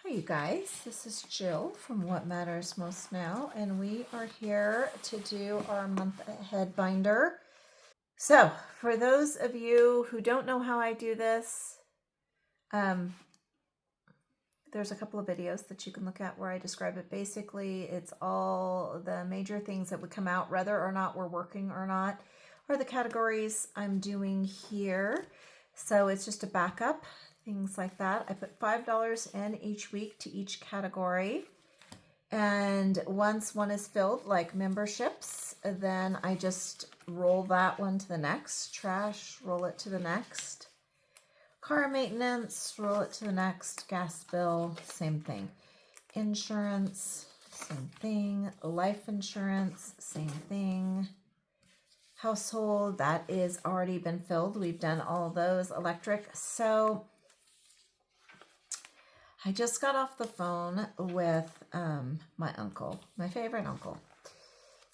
Hi, you guys. This is Jill from What Matters Most Now, and we are here to do our month ahead binder. So, for those of you who don't know how I do this, there's a couple of videos that you can look at where I describe it. Basically, it's all the major things that would come out, whether or not we're working or not, are the categories I'm doing here. So it's just a backup, things like that. I put $5 in each week to each category. And once one is filled, like memberships, then I just roll that one to the next. Trash, roll it to the next. Car maintenance, roll it to the next. Gas bill, same thing. Insurance, same thing. Life insurance, same thing. Household, that is already been filled. We've done all of those. Electric. So I just got off the phone with my uncle, my favorite uncle.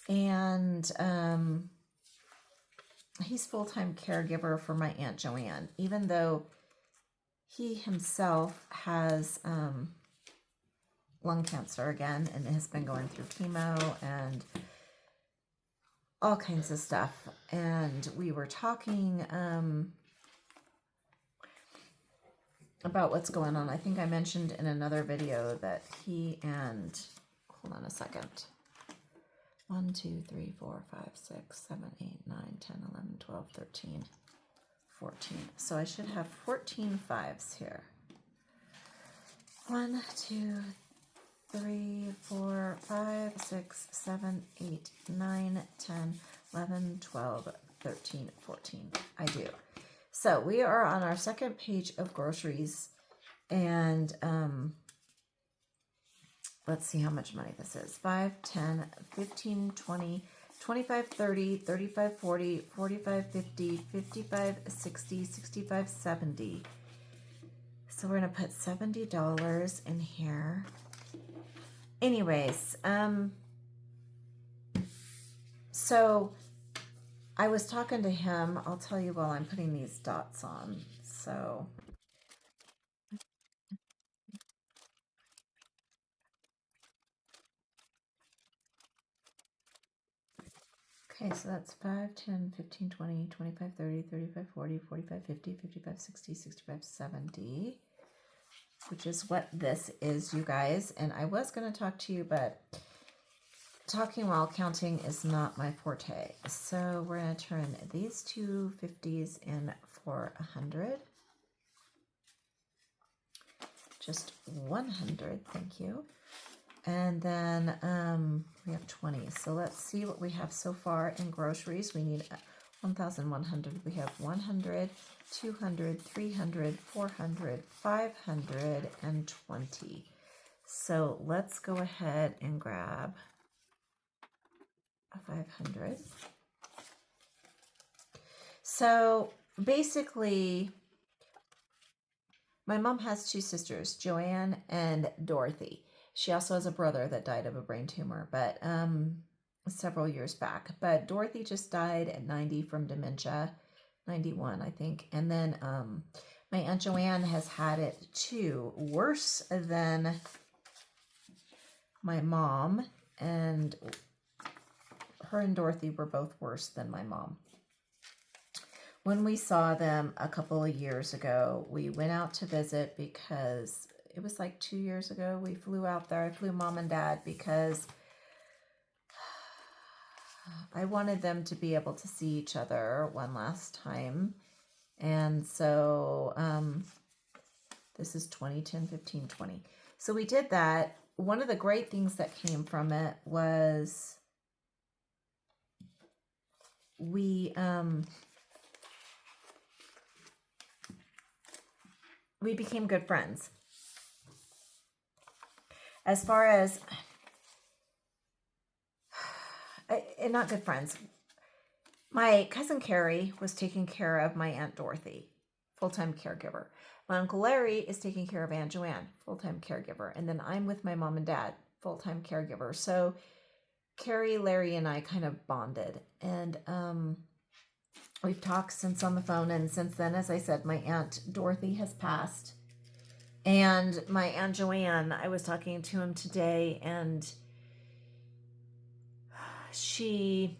And he's full-time caregiver for my Aunt Joanne, even though he himself has lung cancer again and has been going through chemo and all kinds of stuff. And we were talking about what's going on. I think I mentioned in another video that he and, hold on a second, 1, 2, 3, 4, 5, 6, 7, 8, 9, 10, 11, 12, 13, 14. So I should have 14 fives here. 1, 2, 3, 4, 5, 6, 7, 8, 9, 10, 11, 12, 13, 14. I do. So we are on our second page of groceries, and let's see how much money this is. 5, 10, 15, 20, 25, 30, 35, 40, 45, 50, 55, 60, 65, 70. So we're going to put $70 in here. Anyways, so I was talking to him. I'll tell you while I'm putting these dots on. So okay, so that's 5, 10, 15, 20, 25, 30, 35, 40, 45, 50, 55, 60, 65, 70, which is what this is, you guys. And I was going to talk to you, but talking while counting is not my forte. So we're going to turn these two 50s in for 100. Just 100, thank you. And then we have 20. So let's see what we have so far in groceries. We need 1,100. We have 100, 200, 300, 400, 500, and 20. So let's go ahead and grab a 500. So basically, my mom has two sisters, Joanne and Dorothy. She also has a brother that died of a brain tumor, but several years back. But Dorothy just died at 90 from dementia, 91, I think. And then my Aunt Joanne has had it too, worse than my mom. And her and Dorothy were both worse than my mom. When we saw them a couple of years ago, we went out to visit because it was like 2 years ago. We flew out there. I flew mom and dad because I wanted them to be able to see each other one last time. And so this is 2010, 15, 20. So we did that. One of the great things that came from it was we became good friends. As far as, not good friends, my cousin Carrie was taking care of my Aunt Dorothy, full-time caregiver. My Uncle Larry is taking care of Aunt Joanne, full-time caregiver. And then I'm with my mom and dad, full-time caregiver. So Carrie, Larry, and I kind of bonded. And we've talked since on the phone. And since then, as I said, my Aunt Dorothy has passed. And my Aunt Joanne, I was talking to him today, and she's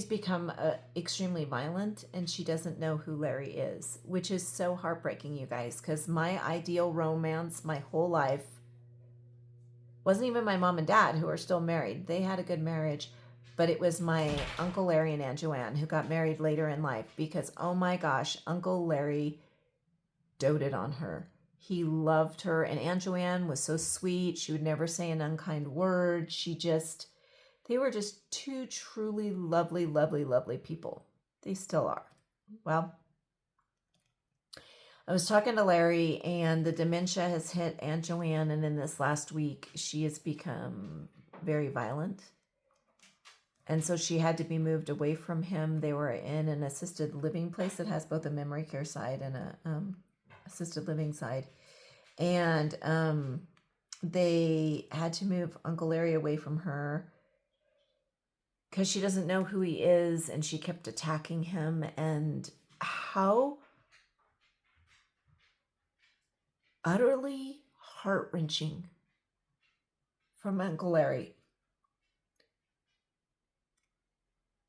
become extremely violent, and she doesn't know who Larry is, which is so heartbreaking, you guys, because my ideal romance my whole life wasn't even my mom and dad, who are still married. They had a good marriage, but it was my Uncle Larry and Aunt Joanne, who got married later in life, because, oh my gosh, Uncle Larry doted on her. He loved her, and Aunt Joanne was so sweet. She would never say an unkind word. They were just two truly lovely, lovely, lovely people. They still are. Well, I was talking to Larry, and the dementia has hit Aunt Joanne, and in this last week, she has become very violent. And so she had to be moved away from him. They were in an assisted living place that has both a memory care side and a assisted living side. And they had to move Uncle Larry away from her because she doesn't know who he is, and she kept attacking him. And how utterly heart-wrenching from Uncle Larry.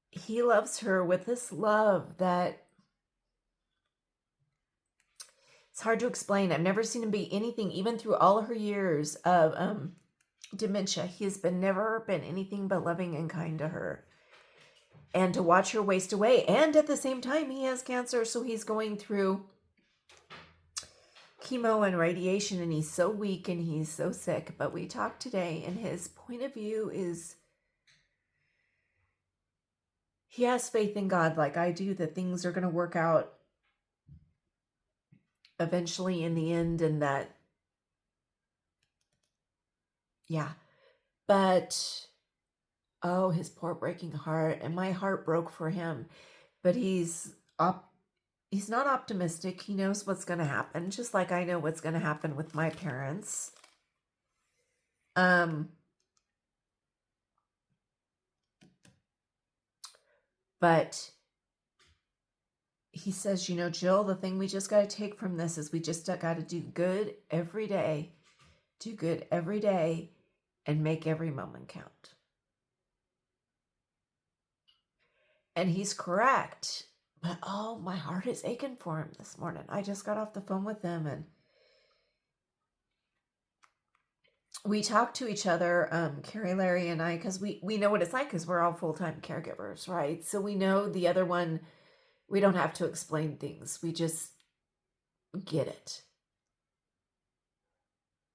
He loves her with this love that it's hard to explain. I've never seen him be anything, even through all her years of dementia. He has never been anything but loving and kind to her. And to watch her waste away. And at the same time, he has cancer, so he's going through chemo and radiation, and he's so weak and he's so sick. But we talked today, and his point of view is he has faith in God like I do, that things are going to work out eventually in the end, and that, yeah. But, oh, his poor breaking heart, and my heart broke for him. But he's not optimistic. He knows what's going to happen, just like I know what's going to happen with my parents. But he says, Jill, the thing we just got to take from this is we just got to do good every day. Do good every day and make every moment count. And he's correct. But, oh, my heart is aching for him this morning. I just got off the phone with him, and we talk to each other, Carrie, Larry, and I, because we know what it's like, because we're all full-time caregivers, right? So we know the other one, we don't have to explain things. We just get it.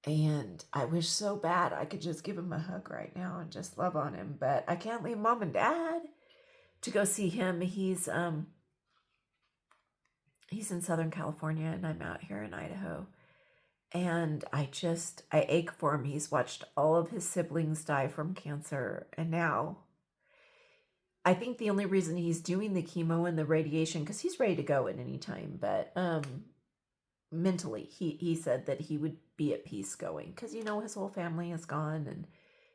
And I wish so bad I could just give him a hug right now and just love on him, but I can't leave Mom and Dad to go see him. He's in Southern California, and I'm out here in Idaho. And I ache for him. He's watched all of his siblings die from cancer. And now I think the only reason he's doing the chemo and the radiation, because he's ready to go at any time, but mentally, he said that he would be at peace going, because, his whole family is gone, and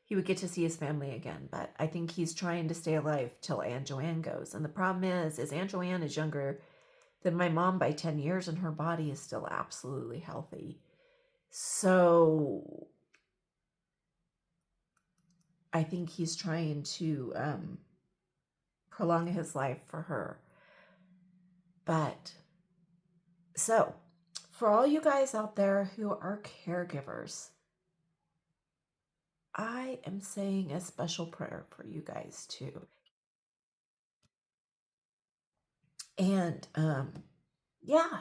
he would get to see his family again. But I think he's trying to stay alive till Aunt Joanne goes. And the problem is Aunt Joanne is younger than my mom by 10 years, and her body is still absolutely healthy. So I think he's trying to prolong his life for her. But so for all you guys out there who are caregivers, I am saying a special prayer for you guys too. And yeah.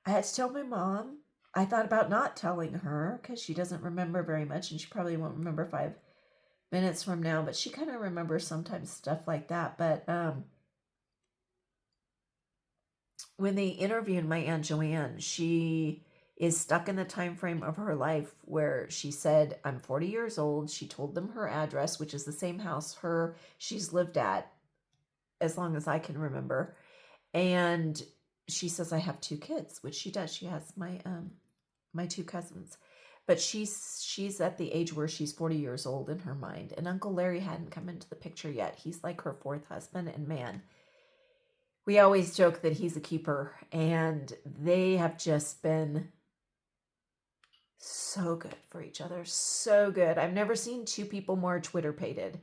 I had to tell my mom. I thought about not telling her because she doesn't remember very much, and she probably won't remember 5 minutes from now, but she kind of remembers sometimes stuff like that. But when they interviewed my Aunt Joanne, she is stuck in the time frame of her life where she said, I'm 40 years old. She told them her address, which is the same house she's lived at as long as I can remember. And she says, I have 2 kids, which she does. She has my 2 cousins. But she's at the age where she's 40 years old in her mind. And Uncle Larry hadn't come into the picture yet. He's like her 4th husband. And man, we always joke that he's a keeper, and they have just been so good for each other. So good. I've never seen two people more Twitter-pated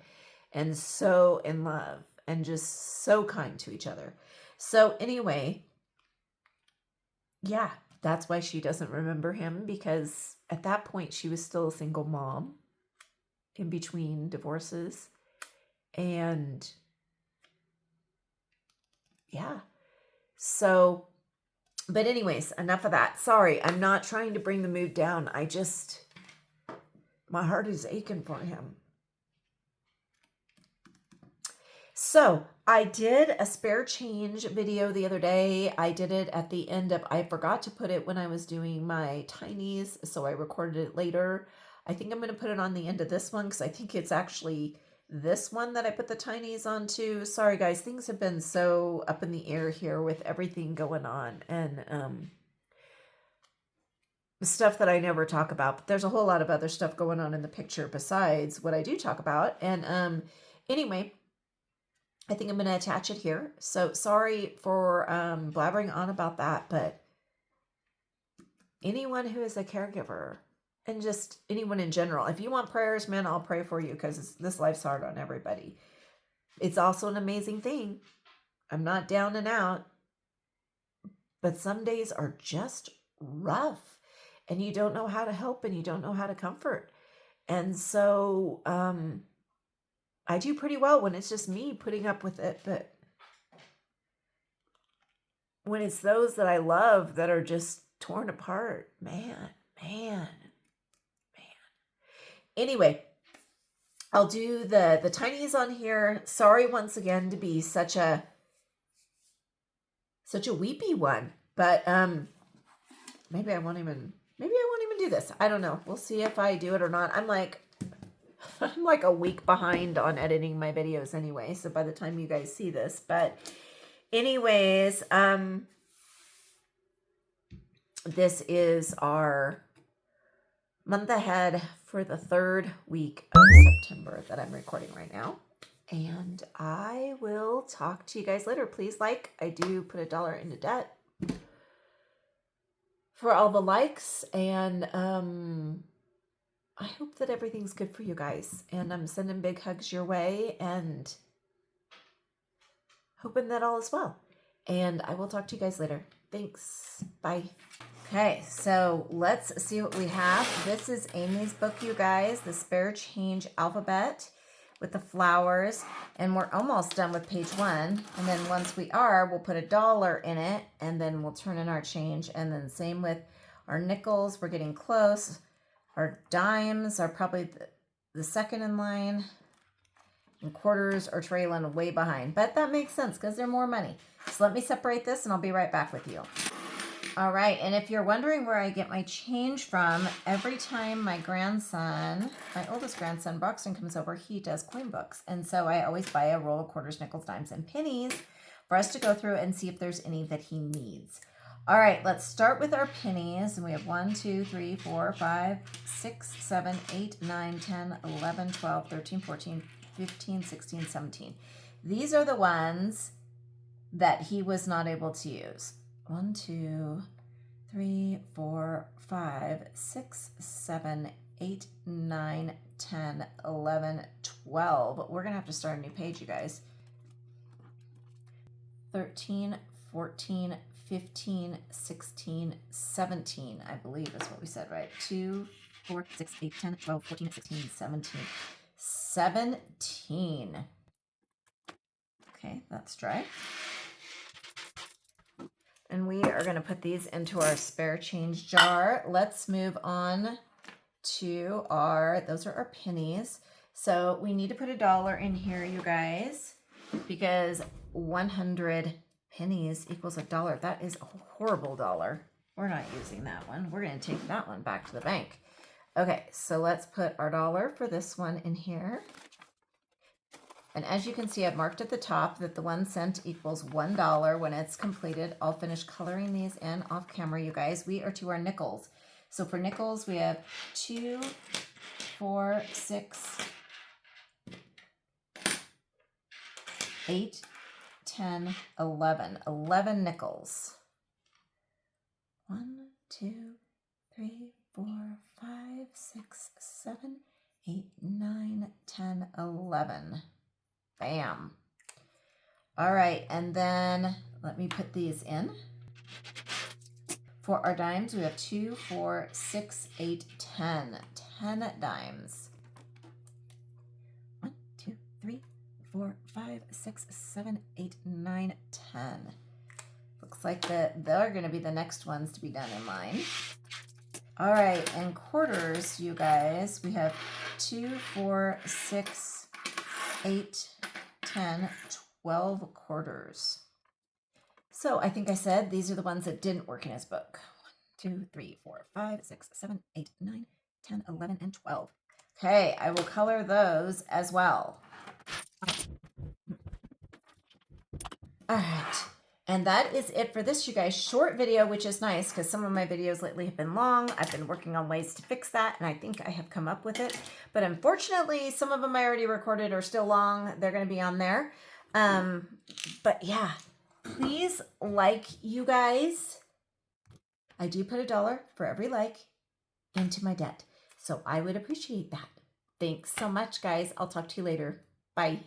and so in love and just so kind to each other. So anyway, yeah, that's why she doesn't remember him, because at that point she was still a single mom in between divorces. And yeah, so, but anyways, enough of that. Sorry, I'm not trying to bring the mood down. My heart is aching for him. So I did a spare change video the other day. I did it at the end of, I forgot to put it when I was doing my tinies, so I recorded it later. I think I'm going to put it on the end of this one because I think it's actually this one that I put the tinies onto. Sorry guys, things have been so up in the air here with everything going on, and stuff that I never talk about, but there's a whole lot of other stuff going on in the picture besides what I do talk about. And anyway, I think I'm going to attach it here. So sorry for blabbering on about that, but anyone who is a caregiver, and just anyone in general, if you want prayers, man, I'll pray for you, because this life's hard on everybody. It's also an amazing thing. I'm not down and out, but some days are just rough, and you don't know how to help, and you don't know how to comfort. And so I do pretty well when it's just me putting up with it, but when it's those that I love that are just torn apart, man. Anyway, I'll do the tinies on here. Sorry once again to be such a weepy one, but maybe I won't even do this. I don't know. We'll see if I do it or not. I'm like a week behind on editing my videos anyway, so by the time you guys see this. But anyways, this is our month ahead for the 3rd week of September that I'm recording right now. And I will talk to you guys later. Please like. I do put $1 into debt for all the likes, and I hope that everything's good for you guys, and I'm sending big hugs your way and hoping that all is well. And I will talk to you guys later. Thanks. Bye. Okay, so let's see what we have. This is Amy's book, you guys, the Spare Change Alphabet with the flowers, and we're almost done with page 1. And then once we are, we'll put $1 in it, and then we'll turn in our change. And then same with our nickels. We're getting close. Our dimes are probably the second in line, and quarters are trailing way behind. But that makes sense because they're more money. So let me separate this, and I'll be right back with you. All right, and if you're wondering where I get my change from, every time my grandson, my oldest grandson, Broxton, comes over, he does coin books. And so I always buy a roll of quarters, nickels, dimes, and pennies for us to go through and see if there's any that he needs. All right, let's start with our pennies. And we have 1, 2, 3, 4, 5, 6, 7, 8, 9, 10, 11, 12, 13, 14, 15, 16, 17. These are the ones that he was not able to use. 1, 2, 3, 4, 5, 6, 7, 8, 9, 10, 11, 12. We're going to have to start a new page, you guys. 13, 14, 15, 16, 17, I believe is what we said, right? 2, 4, 6, 8, 10, 12, 14, 16, 17. 17. Okay, that's dry. And we are going to put these into our spare change jar. Let's move on to those are our pennies. So we need to put $1 in here, you guys, because 100 pennies equals $1. That is a horrible dollar. We're not using that one. We're going to take that one back to the bank. Okay, so let's put our $1 for this one in here. And as you can see, I've marked at the top that the 1 cent equals $1. When it's completed, I'll finish coloring these in off camera, you guys. We are to our nickels. So for nickels, we have 2, 4, 6, 8, 10, 11. 11 nickels. 1, 2, 3, 4, 5, 6, 7, 8, 9, 10, 11. Bam. All right, and then let me put these in. For our dimes, we have 2, 4, 6, 8, 10. 10 dimes. 1, 2, 3, 4, 5, 6, 7, 8, 9, 10. Looks like they're going to be the next ones to be done in line. All right, and quarters, you guys, we have 2, 4, 6, 8, 10, 12 quarters. So I think I said these are the ones that didn't work in his book. 1, 2, 3, 4, 5, 6, 7, 8, 9, 10, 11, and 12. Okay, I will color those as well. All right, and that is it for this, you guys. Short video, which is nice because some of my videos lately have been long. I've been working on ways to fix that, and I think I have come up with it. But unfortunately, some of them I already recorded are still long. They're going to be on there. But yeah, please like, you guys. I do put $1 for every like into my debt, so I would appreciate that. Thanks so much, guys. I'll talk to you later. Bye.